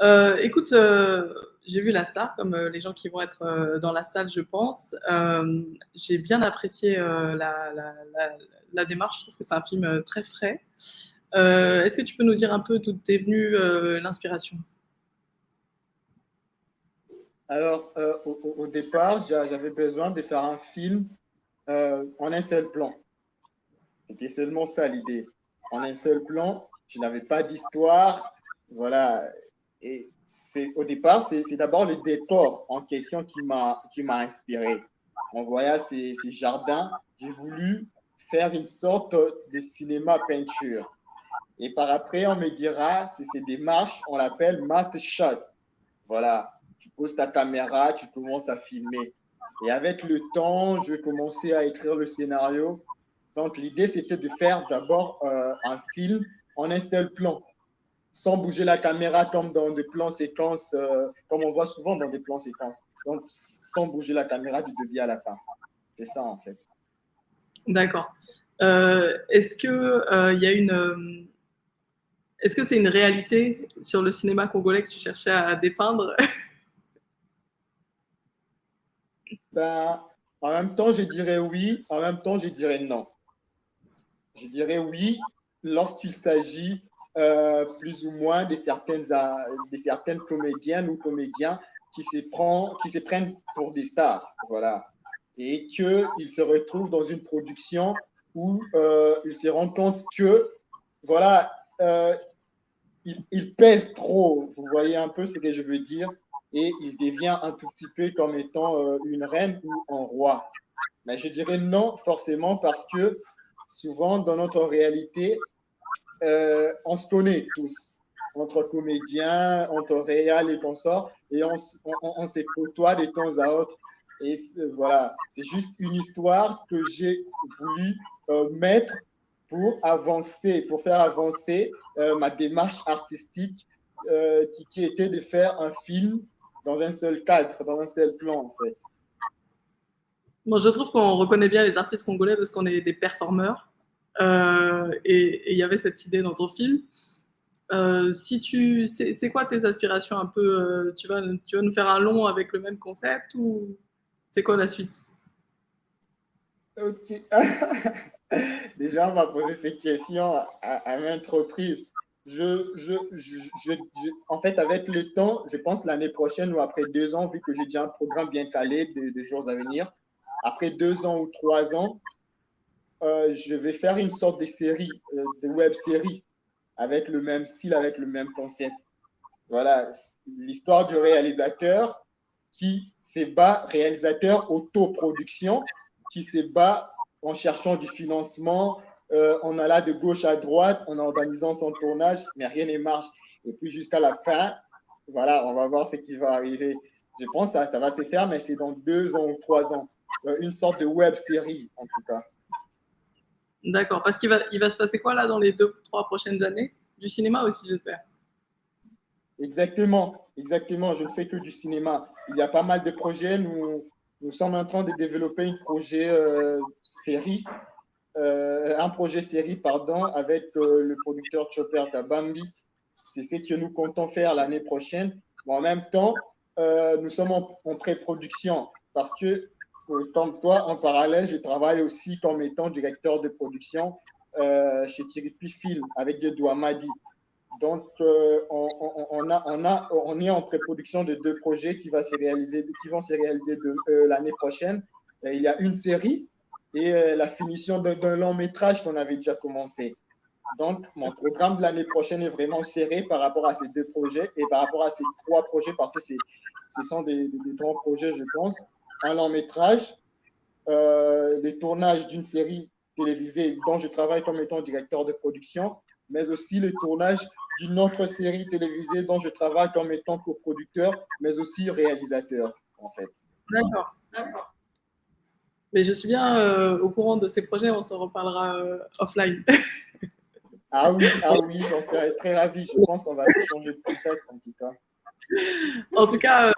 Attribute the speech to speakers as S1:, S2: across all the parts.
S1: Écoute, j'ai vu La Star comme les gens qui vont être dans la salle, je pense. J'ai bien apprécié la démarche. Je trouve que c'est un film très frais. Est-ce que tu peux nous dire un peu d'où t'es venue l'inspiration?
S2: Alors, au départ, j'avais besoin de faire un film en un seul plan. C'était seulement ça l'idée. En un seul plan, je n'avais pas d'histoire. Voilà. Et au départ, c'est d'abord le décor en question qui m'a inspiré. En voyant ces jardins, j'ai voulu faire une sorte de cinéma peinture. Et par après, on me dira, c'est ces démarches, on l'appelle master shot. Voilà, tu poses ta caméra, tu commences à filmer. Et avec le temps, je commençais à écrire le scénario. Donc, l'idée, c'était de faire d'abord un film en un seul plan, sans bouger la caméra comme dans des plans séquences, comme on voit souvent dans des plans séquences. Donc, sans bouger la caméra du début à la fin. C'est ça, en fait.
S1: D'accord. Est-ce que y a est-ce que c'est une réalité sur le cinéma congolais que tu cherchais à dépeindre?
S2: Ben, en même temps, je dirais oui, en même temps, je dirais non. Je dirais oui lorsqu'il s'agit plus ou moins de certaines comédiennes ou comédiens qui se prennent pour des stars. Voilà. Et qu'ils se retrouvent dans une production où ils se rendent compte que, voilà, il pèse trop. Vous voyez un peu ce que je veux dire? Et il devient un tout petit peu comme étant une reine ou un roi. Mais je dirais non, forcément, parce que souvent, dans notre réalité, on se connaît tous, entre comédiens, entre réal et consorts, et on se côtoie de temps à autre. Et voilà, c'est juste une histoire que j'ai voulu mettre pour avancer, pour faire avancer ma démarche artistique qui était de faire un film dans un seul cadre, dans un seul plan, en fait.
S1: Moi, je trouve qu'on reconnaît bien les artistes congolais parce qu'on est des performeurs. Et il y avait cette idée dans ton film. Si tu, c'est quoi tes aspirations un peu tu vas nous faire un long avec le même concept ou c'est quoi la suite?
S2: Ok. Déjà, on m'a posé ces questions à maintes reprises. En fait, avec le temps, je pense l'année prochaine ou après 2 ans, vu que j'ai déjà un programme bien calé de jours à venir, après 2 ans ou 3 ans, je vais faire une sorte de série, de web série, avec le même style, avec le même concept. Voilà, l'histoire du réalisateur qui se bat, réalisateur autoproduction, qui se bat en cherchant du financement, en allant de gauche à droite, en organisant son tournage, mais rien ne marche. Et puis jusqu'à la fin, voilà, on va voir ce qui va arriver. Je pense que ça va se faire, mais c'est dans 2 ans ou 3 ans. Une sorte de web série, en tout cas.
S1: D'accord, parce qu'il va se passer quoi là dans les 2, 3 prochaines années? Du cinéma aussi, j'espère.
S2: Exactement, exactement. Je ne fais que du cinéma. Il y a pas mal de projets. Nous sommes en train de développer un projet série, pardon, avec le producteur Chopper Kabambi. C'est ce que nous comptons faire l'année prochaine. Mais en même temps, nous sommes en pré-production parce que, comme toi, en parallèle, je travaille aussi comme étant directeur de production chez Kiripi Film avec Diedou Amadi. Donc, on est en pré-production de 2 projets qui vont se réaliser l'année prochaine. Il y a une série et la finition d'un long métrage qu'on avait déjà commencé. Donc, mon programme de l'année prochaine est vraiment serré par rapport à ces 2 projets et par rapport à ces 3 projets parce que ce sont des grands projets, je pense. Un long métrage, le tournage d'une série télévisée dont je travaille comme étant directeur de production, mais aussi le tournage d'une autre série télévisée dont je travaille comme étant coproducteur, mais aussi réalisateur, en fait.
S1: D'accord. Mais je suis bien au courant de ces projets, on s'en reparlera offline.
S2: Ah oui, j'en serais très ravi. Je pense qu'on va s'échanger de contact, en tout cas.
S1: En tout cas,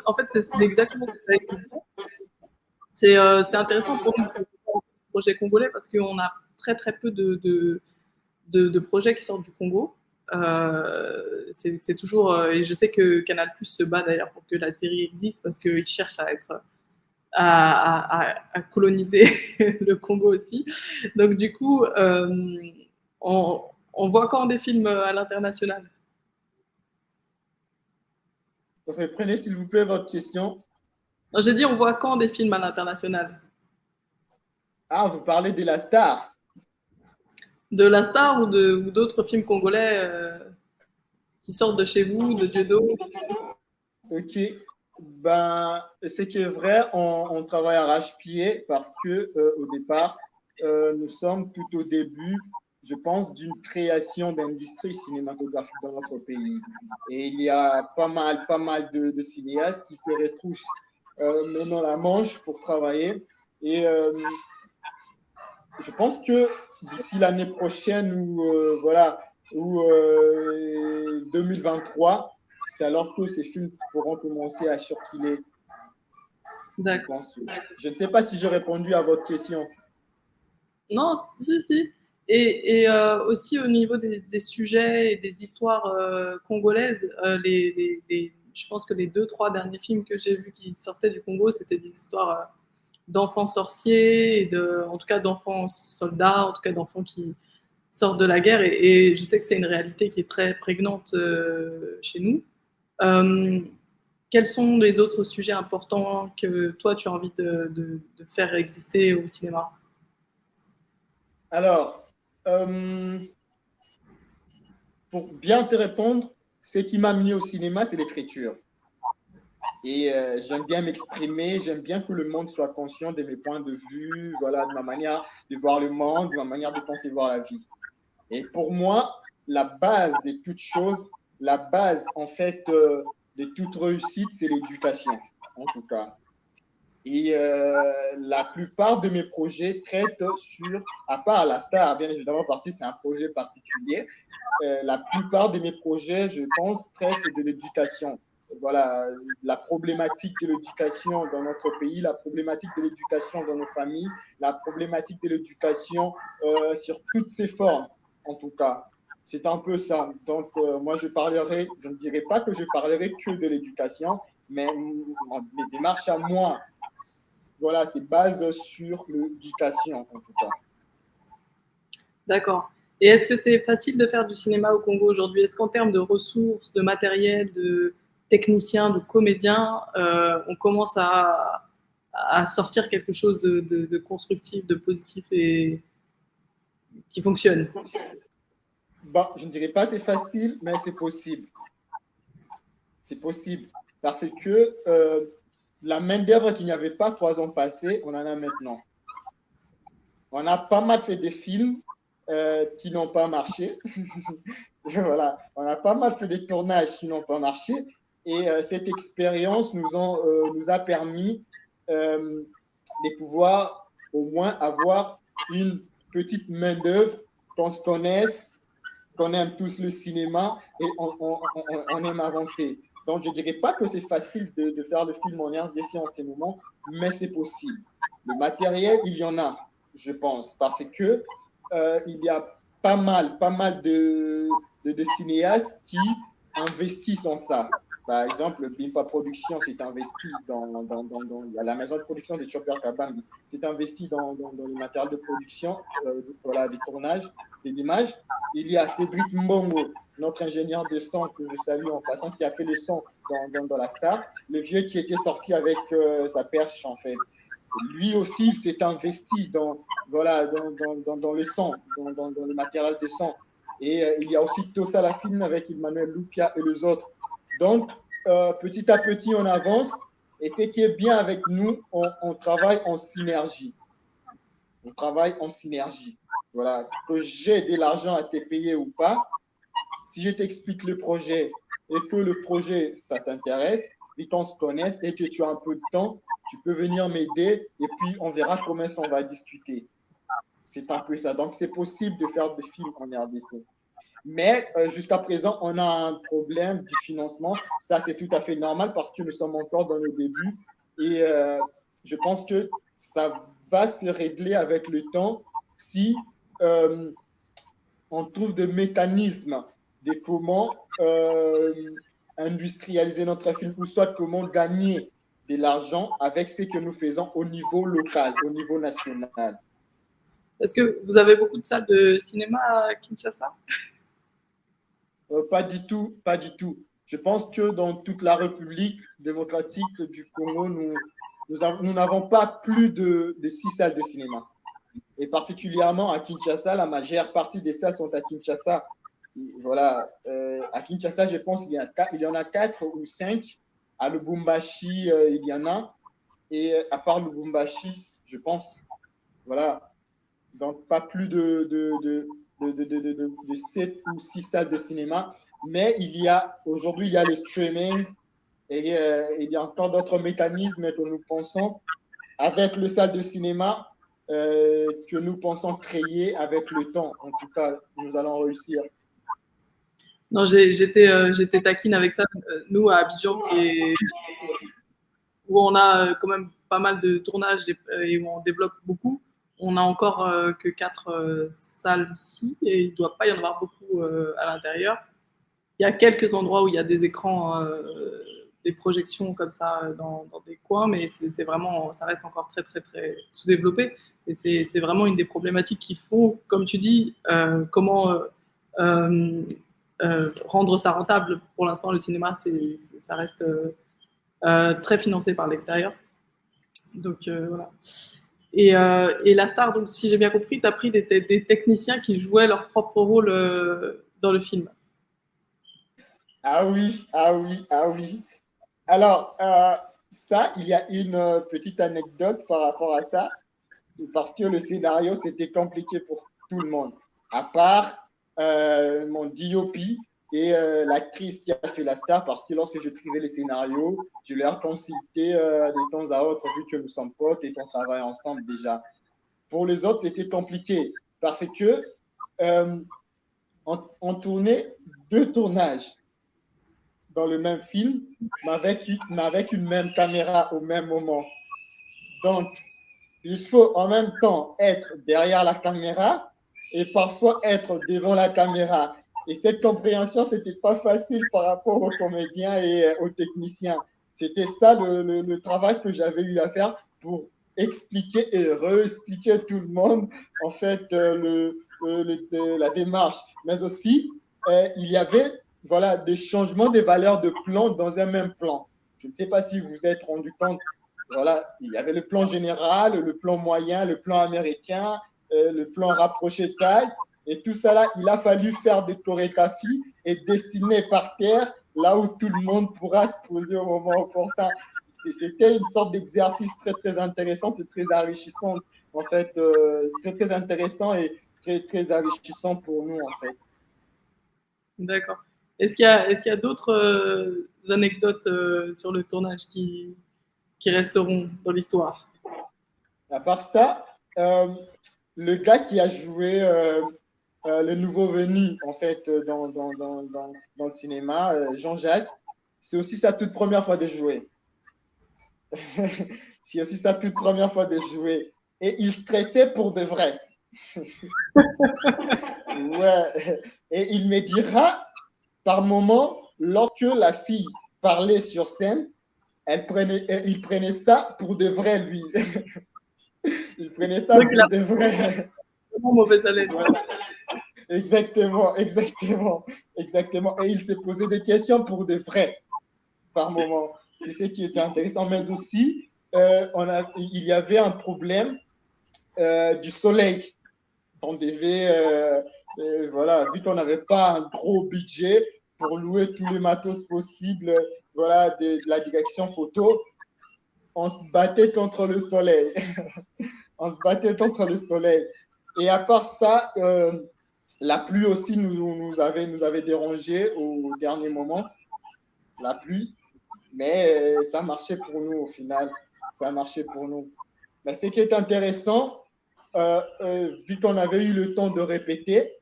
S1: en fait, c'est exactement ce que j'allais te dire. C'est intéressant pour nous, de projet congolais, parce qu'on a très très peu de projets qui sortent du Congo. C'est toujours, et je sais que Canal+ se bat d'ailleurs pour que la série existe parce qu'ils cherchent à être à coloniser le Congo aussi. Donc du coup, on voit quand des films à l'international?
S2: Reprenez s'il vous plaît votre question.
S1: Non, j'ai dit on voit quand des films à l'international?
S2: Ah, vous parlez de la star.
S1: De La Star ou d'autres films congolais qui sortent de chez vous, de Dieudo?
S2: Ok. Ben, ce qui est vrai, on travaille arrache-pied parce que au départ, nous sommes tout au début, je pense, d'une création d'industrie cinématographique dans notre pays. Et il y a pas mal de cinéastes qui se retrouvent menant la manche pour travailler. Et je pense que d'ici l'année prochaine ou 2023, c'est alors que ces films pourront commencer à circuler, je
S1: D'accord.
S2: pense. Je ne sais pas si j'ai répondu à votre question.
S1: Non, si, si. Et aussi au niveau des sujets et des histoires congolaises, je pense que les deux, trois derniers films que j'ai vus qui sortaient du Congo, c'était des histoires d'enfants sorciers, en tout cas d'enfants soldats, en tout cas d'enfants qui sortent de la guerre. Et je sais que c'est une réalité qui est très prégnante chez nous. Euh, Quels sont les autres sujets importants que toi, tu as envie de faire exister au cinéma?
S2: Alors, pour bien te répondre, ce qui m'a amené au cinéma, c'est l'écriture. Et j'aime bien m'exprimer, j'aime bien que le monde soit conscient de mes points de vue, voilà, de ma manière de voir le monde, de ma manière de concevoir la vie. Et pour moi, la base de toute chose, la base en fait de toute réussite, c'est l'éducation, en tout cas. Et la plupart de mes projets traitent sur, à part la star, bien évidemment, parce que c'est un projet particulier, la plupart de mes projets, je pense, traitent de l'éducation. Voilà, la problématique de l'éducation dans notre pays, la problématique de l'éducation dans nos familles, la problématique de l'éducation sur toutes ses formes, en tout cas. C'est un peu ça. Donc, moi, je ne dirais pas que je parlerai que de l'éducation, mais mes démarches à moi, voilà, c'est basé sur l'éducation, en tout cas.
S1: D'accord. Et est-ce que c'est facile de faire du cinéma au Congo aujourd'hui? Est-ce qu'en termes de ressources, de matériel, de techniciens, de comédiens, on commence à sortir quelque chose de constructif, de positif et qui fonctionne?
S2: Bon, je ne dirais pas c'est facile, mais c'est possible. C'est possible. Parce que la main-d'œuvre qu'il n'y avait pas 3 ans passés, on en a maintenant. On a pas mal fait des films qui n'ont pas marché. Voilà. On a pas mal fait des tournages qui n'ont pas marché. Et cette expérience nous a permis de pouvoir au moins avoir une petite main-d'œuvre, qu'on se connaisse, qu'on aime tous le cinéma et on aime avancer. Donc, je ne dirais pas que c'est facile de faire le film en RDC en ces moments, mais c'est possible. Le matériel, il y en a, je pense, parce que il y a pas mal de cinéastes qui investissent en ça. Par exemple, Bimpa Production s'est investi la maison de production de Chopper Kabambi s'est investi dans le matériel de production, voilà, des tournages, des images. Il y a Cédric Mbongo, notre ingénieur de son que je salue en passant, qui a fait les sons dans La Star, le vieux qui était sorti avec sa perche en fait. Lui aussi s'est investi voilà, dans le son, dans le matériel de son. Et il y a aussi Tosa la film avec Emmanuel Lupia et les autres. Donc, petit à petit, on avance. Et ce qui est bien avec nous, on travaille en synergie. On travaille en synergie. Voilà, que j'ai de l'argent à te payer ou pas, si je t'explique le projet et que le projet, ça t'intéresse, et qu'on se connaisse et que tu as un peu de temps, tu peux venir m'aider et puis on verra comment est-ce qu'on va discuter. C'est un peu ça. Donc, c'est possible de faire des films en RDC. Mais jusqu'à présent, on a un problème du financement. Ça, c'est tout à fait normal parce que nous sommes encore dans nos débuts. Et je pense que ça va se régler avec le temps si on trouve des mécanismes de comment industrialiser notre film ou soit comment gagner de l'argent avec ce que nous faisons au niveau local, au niveau national.
S1: Est-ce que vous avez beaucoup de salles de cinéma à Kinshasa?
S2: Pas du tout, pas du tout. Je pense que dans toute la République démocratique du Congo, nous n'avons pas plus de 6 salles de cinéma. Et particulièrement à Kinshasa, la majeure partie des salles sont à Kinshasa. Voilà, à Kinshasa, je pense qu'il y en a 4 ou 5. À Lubumbashi, il y en a. Et à part Lubumbashi, je pense, voilà, donc pas plus de 7 ou 6 salles de cinéma. Mais aujourd'hui, il y a le streaming et il y a encore d'autres mécanismes que nous pensons avec les salles de cinéma que nous pensons créer avec le temps. En tout cas, nous allons réussir.
S1: Non, j'étais taquine avec ça. Nous, à Abidjan, où on a quand même pas mal de tournages et où on développe beaucoup, on n'a encore que 4 salles ici et il ne doit pas y en avoir beaucoup à l'intérieur. Il y a quelques endroits où il y a des écrans, des projections comme ça dans des coins, mais c'est vraiment, ça reste encore très, très, très sous-développé. Et c'est vraiment une des problématiques qu'il faut, comme tu dis, comment rendre ça rentable. Pour l'instant, le cinéma, ça reste très financé par l'extérieur. Donc voilà. Et la star, donc, si j'ai bien compris, tu as pris des techniciens qui jouaient leur propre rôle dans le film.
S2: Ah oui, ah oui, ah oui. Alors, ça, il y a une petite anecdote par rapport à ça, parce que le scénario, c'était compliqué pour tout le monde, à part mon DOP et l'actrice qui a fait la star, parce que lorsque je trouvais les scénarios, je leur consultais de temps à autre, vu que nous sommes potes et qu'on travaille ensemble déjà. Pour les autres, c'était compliqué, parce que on tournait 2 tournages dans le même film, mais avec une même caméra au même moment. Donc, il faut en même temps être derrière la caméra et parfois être devant la caméra. Et cette compréhension, ce n'était pas facile par rapport aux comédiens et aux techniciens. C'était ça le travail que j'avais eu à faire pour expliquer et réexpliquer tout le monde, en fait, la démarche. Mais aussi, il y avait voilà, des changements des valeurs de plan dans un même plan. Je ne sais pas si vous vous êtes rendu compte. Voilà, il y avait le plan général, le plan moyen, le plan américain, le plan rapproché de taille. Et tout ça là, il a fallu faire des chorégraphies et dessiner par terre là où tout le monde pourra se poser au moment opportun. C'était une sorte d'exercice très, très intéressant et très enrichissant. En fait, très, très intéressant et très, très enrichissant pour nous, en fait.
S1: D'accord. Est-ce qu'il y a d'autres anecdotes sur le tournage qui resteront dans l'histoire?
S2: À part ça, le gars qui a joué le nouveau venu, en fait, dans le cinéma, Jean-Jacques, c'est aussi sa toute première fois de jouer. C'est aussi sa toute première fois de jouer. Et il stressait pour de vrai. Ouais. Et il me dira, par moment, lorsque la fille parlait sur scène, il prenait ça pour de vrai, lui. Il prenait ça
S1: Donc, il a
S2: pour de vrai.
S1: vraiment mauvaise haleine.
S2: Ouais. Exactement, exactement, exactement. Et il s'est posé des questions pour de vrai, par moment. C'est ce qui était intéressant. Mais aussi, il y avait un problème du soleil. On devait, voilà, vu qu'on n'avait pas un gros budget pour louer tous les matos possibles, voilà, de la direction photo, on se battait contre le soleil. On se battait contre le soleil. Et à part ça, la pluie aussi nous avait dérangé au dernier moment, la pluie, mais ça marchait pour nous au final. Ça marchait pour nous. Mais ce qui est intéressant, vu qu'on avait eu le temps de répéter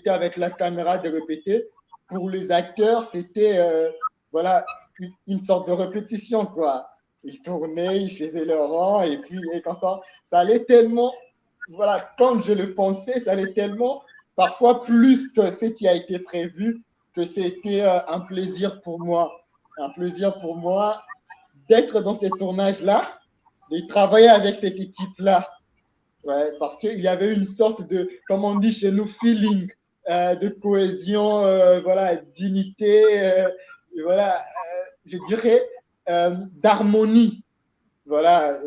S2: avec la caméra, de répéter, pour les acteurs, c'était voilà, une sorte de répétition, quoi. Ils tournaient, ils faisaient leur rang, et puis et quand ça allait tellement, voilà, comme je le pensais, ça allait tellement parfois plus que ce qui a été prévu, que c'était un plaisir pour moi. Un plaisir pour moi d'être dans ces tournages-là, de travailler avec cette équipe-là. Ouais, parce qu'il y avait une sorte de, comme on dit chez nous, feeling, de cohésion, voilà, d'unité, voilà, je dirais, d'harmonie, voilà,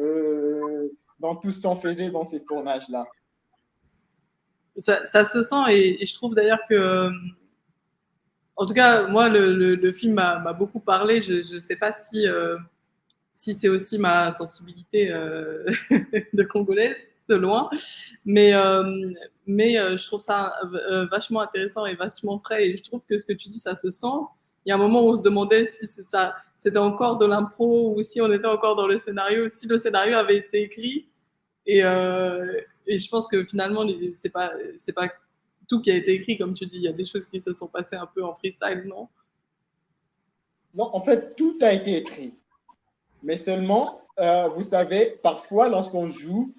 S2: dans tout ce qu'on faisait dans ces tournages-là.
S1: Ça se sent et je trouve d'ailleurs que, en tout cas, moi, le film m'a beaucoup parlé. Je ne sais pas si c'est aussi ma sensibilité de congolaise, de loin, mais, je trouve ça vachement intéressant et vachement frais. Et je trouve que ce que tu dis, ça se sent. Il y a un moment où on se demandait si c'était encore de l'impro ou si on était encore dans le scénario, si le scénario avait été écrit. Et je pense que finalement, c'est pas tout qui a été écrit, comme tu dis. Il y a des choses qui se sont passées un peu en freestyle, non?
S2: Non, en fait, tout a été écrit. Mais seulement, vous savez, parfois, lorsqu'on joue,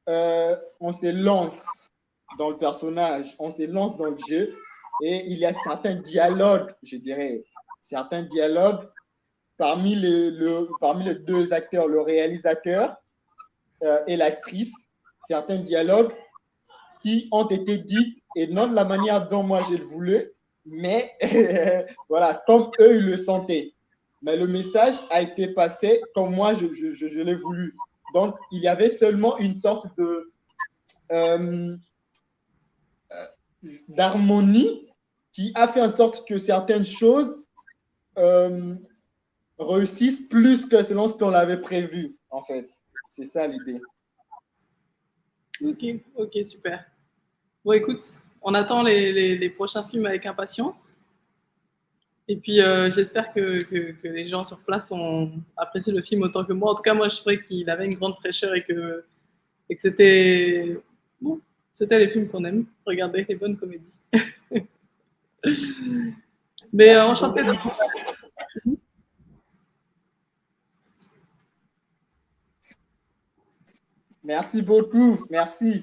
S2: on se lance dans le personnage, on se lance dans le jeu, et il y a certains dialogues, je dirais, certains dialogues parmi les deux acteurs, le réalisateur et l'actrice, certains dialogues qui ont été dits et non de la manière dont moi je le voulais, mais voilà, comme eux ils le sentaient. Mais le message a été passé comme moi je l'ai voulu. Donc, il y avait seulement une sorte euh, d'harmonie qui a fait en sorte que certaines choses euh, réussissent plus que selon ce qu'on avait prévu, en fait. C'est ça l'idée.
S1: Ok, ok, super. Bon, écoute, on attend les prochains films avec impatience. Et puis, j'espère que les gens sur place ont apprécié le film autant que moi. En tout cas, moi, je trouvais qu'il avait une grande fraîcheur et que c'était bon, c'était les films qu'on aime. Regarder les bonnes comédies. Mais
S2: Merci
S1: enchanté de
S2: beaucoup.
S1: se
S2: Merci beaucoup. Merci.